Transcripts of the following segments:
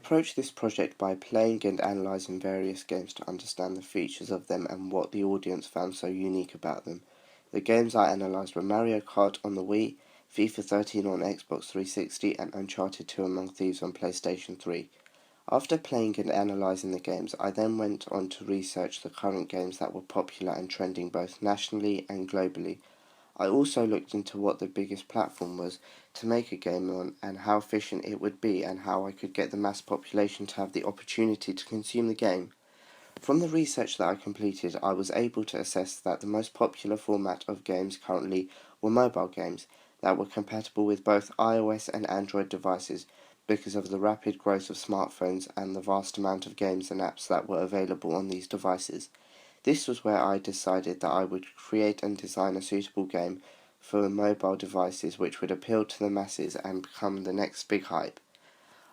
approached this project by playing and analysing various games to understand the features of them and what the audience found so unique about them. The games I analysed were Mario Kart on the Wii, FIFA 13 on Xbox 360, and Uncharted 2 Among Thieves on PlayStation 3. After playing and analysing the games, I then went on to research the current games that were popular and trending both nationally and globally. I also looked into what the biggest platform was to make a game on and how efficient it would be and how I could get the mass population to have the opportunity to consume the game. From the research that I completed, I was able to assess that the most popular format of games currently were mobile games that were compatible with both iOS and Android devices because of the rapid growth of smartphones and the vast amount of games and apps that were available on these devices. This was where I decided that I would create and design a suitable game for mobile devices which would appeal to the masses and become the next big hype.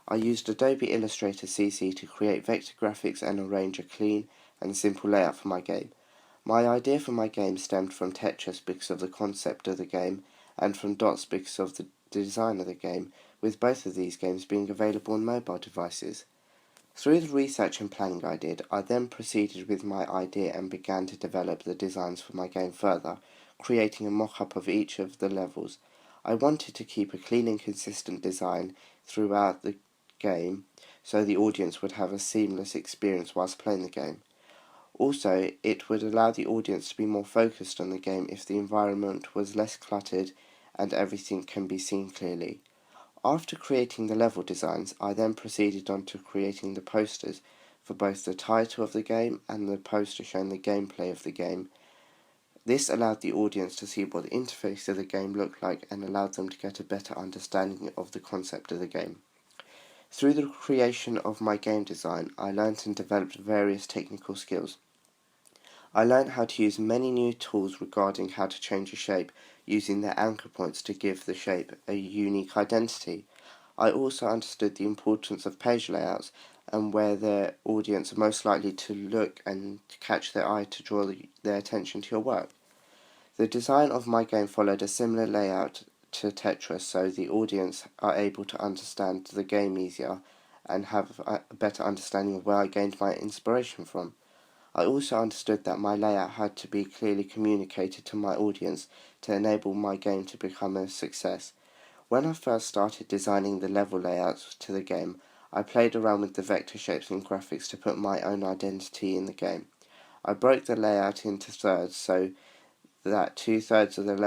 I used Adobe Illustrator CC to create vector graphics and arrange a clean and simple layout for my game. My idea for my game stemmed from Tetris because of the concept of the game and from Dots because of the design of the game, with both of these games being available on mobile devices. Through the research and planning I did, I then proceeded with my idea and began to develop the designs for my game further, creating a mock-up of each of the levels. I wanted to keep a clean and consistent design throughout the game so the audience would have a seamless experience whilst playing the game. Also, it would allow the audience to be more focused on the game if the environment was less cluttered and everything can be seen clearly. After creating the level designs, I then proceeded on to creating the posters for both the title of the game and the poster showing the gameplay of the game. This allowed the audience to see what the interface of the game looked like and allowed them to get a better understanding of the concept of the game. Through the creation of my game design, I learnt and developed various technical skills. I learned how to use many new tools regarding how to change a shape using their anchor points to give the shape a unique identity. I also understood the importance of page layouts and where their audience are most likely to look and to catch their eye to draw their attention to your work. The design of my game followed a similar layout to Tetris, so the audience are able to understand the game easier and have a better understanding of where I gained my inspiration from. I also understood that my layout had to be clearly communicated to my audience to enable my game to become a success. When I first started designing the level layouts to the game, I played around with the vector shapes and graphics to put my own identity in the game. I broke the layout into thirds so that 2/3 of the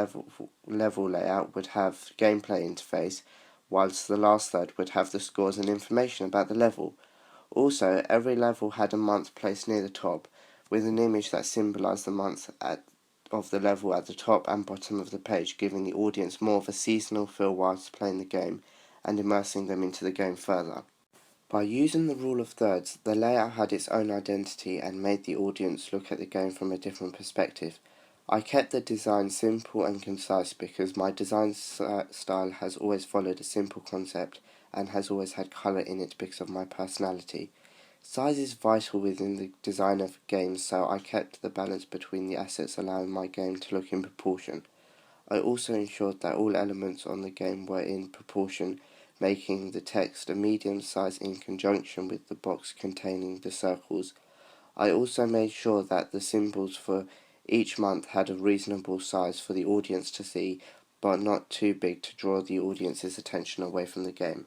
level layout would have gameplay interface, whilst the last third would have the scores and information about the level. Also, every level had a month placed near the top, with an image that symbolised the month of the level at the top and bottom of the page, giving the audience more of a seasonal feel whilst playing the game and immersing them into the game further. By using the rule of thirds, the layout had its own identity and made the audience look at the game from a different perspective. I kept the design simple and concise because my design style has always followed a simple concept and has always had colour in it because of my personality. Size is vital within the design of games, so I kept the balance between the assets, allowing my game to look in proportion. I also ensured that all elements on the game were in proportion, making the text a medium size in conjunction with the box containing the circles. I also made sure that the symbols for each month had a reasonable size for the audience to see, but not too big to draw the audience's attention away from the game.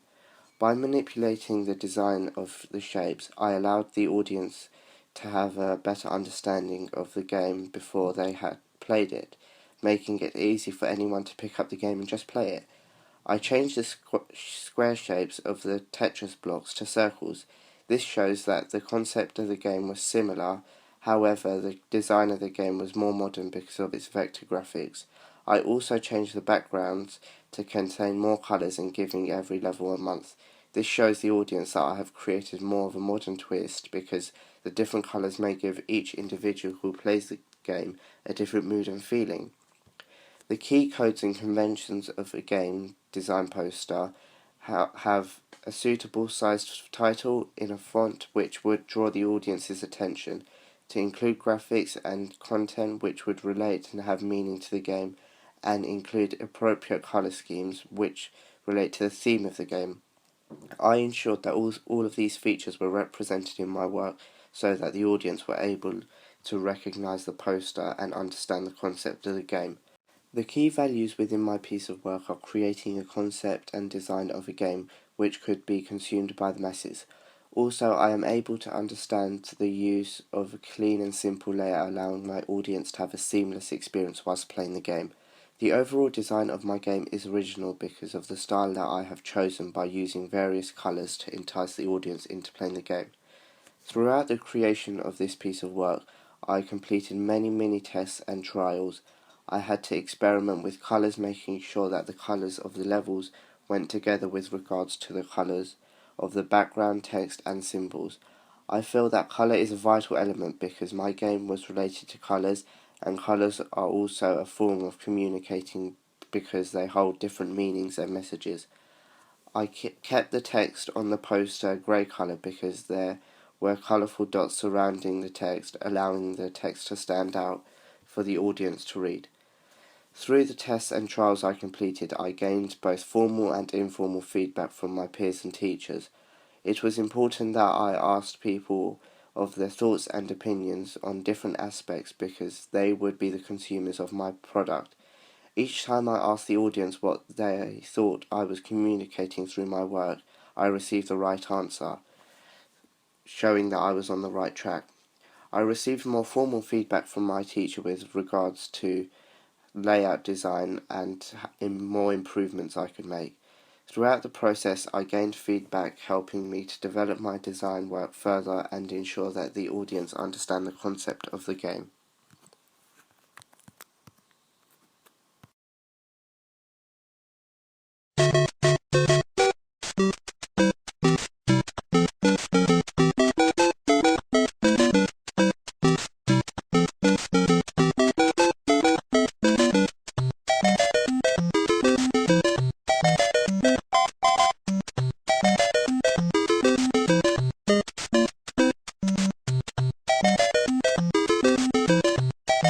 By manipulating the design of the shapes, I allowed the audience to have a better understanding of the game before they had played it, making it easy for anyone to pick up the game and just play it. I changed the square shapes of the Tetris blocks to circles. This shows that the concept of the game was similar, however the design of the game was more modern because of its vector graphics. I also changed the backgrounds to contain more colours and giving every level a month. This shows the audience that I have created more of a modern twist because the different colours may give each individual who plays the game a different mood and feeling. The key codes and conventions of a game design poster have a suitable sized title in a font which would draw the audience's attention, to include graphics and content which would relate and have meaning to the game, and include appropriate colour schemes which relate to the theme of the game. I ensured that all of these features were represented in my work so that the audience were able to recognise the poster and understand the concept of the game. The key values within my piece of work are creating a concept and design of a game which could be consumed by the masses. Also, I am able to understand the use of a clean and simple layout, allowing my audience to have a seamless experience whilst playing the game. The overall design of my game is original because of the style that I have chosen by using various colours to entice the audience into playing the game. Throughout the creation of this piece of work, I completed many mini tests and trials. I had to experiment with colours, making sure that the colours of the levels went together with regards to the colours of the background, text and symbols. I feel that colour is a vital element because my game was related to colours, and colours are also a form of communicating because they hold different meanings and messages. I kept the text on the poster grey colour because there were colourful dots surrounding the text, allowing the text to stand out for the audience to read. Through the tests and trials I completed, I gained both formal and informal feedback from my peers and teachers. It was important that I asked people of their thoughts and opinions on different aspects because they would be the consumers of my product. Each time I asked the audience what they thought I was communicating through my work, I received the right answer, showing that I was on the right track. I received more formal feedback from my teacher with regards to layout design and more improvements I could make. Throughout the process, I gained feedback helping me to develop my design work further and ensure that the audience understand the concept of the game.